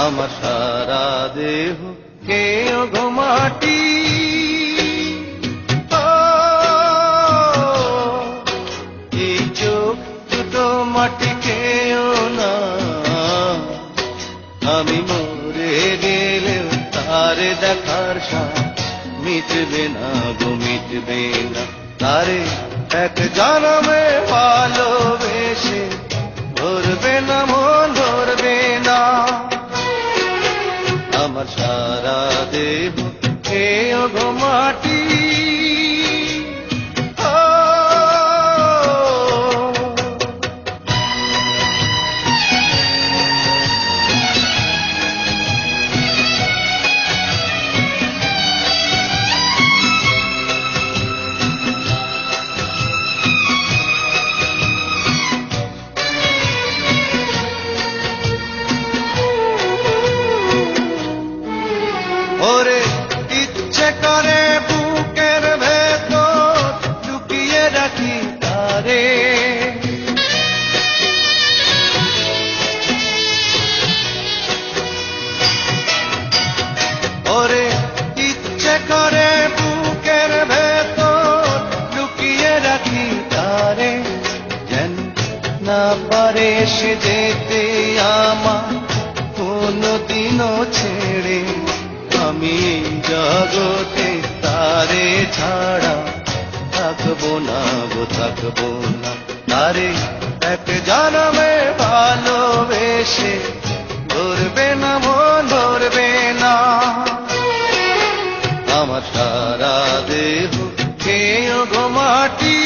আমার সারা দেহ কেউ গো মাটি। এই চোখ দুটো মাটি কেউ না, আমি মরে গেলেও তারে দেখার সাথ মিটবে না গো মিটবে না। তারে এক জনমে ভালোবেসে ধরবে না মন ধরবে না। আমার সারা দেহ কেউ গো মাটি। ওরে ইচ্ছে করে বুকের ভেতর লুকিয়ে রাখি তারে, ওরে ইচ্ছে করে বুকের ভেতর লুকিয়ে রাখি তারে। যেন না পারে সে যেতে আমার কোনদিনও ছেড়ে। আমি এই জগতে তারে ছাড়া থাকবো না গো থাকবো না। তারে এক জনমে ভালোবেসে ধরবে না মন ধরবে না। আমার সারা দেহ কেউ গো মাটি।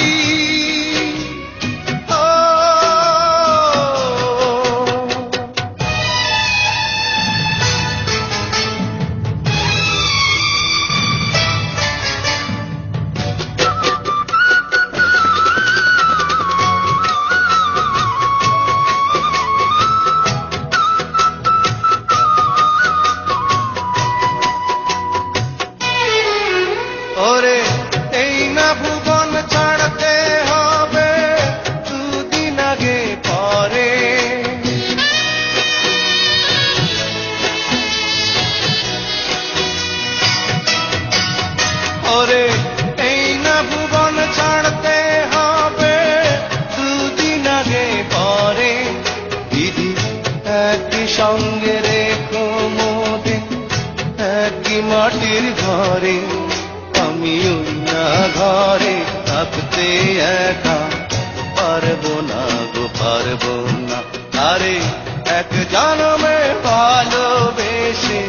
ওরে এই না ভুবন ছাড়তে হবে দুদিন আগে পরে। ওরে এই না ভুবন ছাড়তে হবে দুদিন আগে পরে। দিদি একই সঙ্গে রেখো মোদের একই মাটির ঘরে। আমি ওই না ঘরে থাকতে একা পারবো না গো পারবো না। আরে এক জনমে ভালোবেসে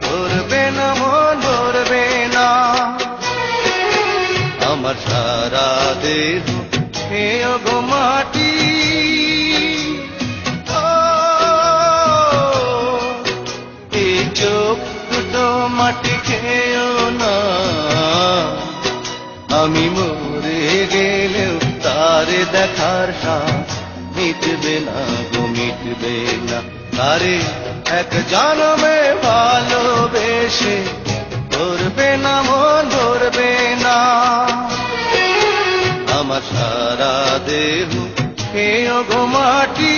ধরবে না মন ধরবে না। আমার সারা দেহ কেউ গো মাটি। এই চোখ দুটো মাটি খেয়েও না, আমি মরে গেলেও তারে দেখার সাথ মিটবে না গো মিটবে না। তারে এক জনমে ভালোবেসে ধরবে না মন ধরবে না। আমার সারা দেহ কেউ গো মাটি।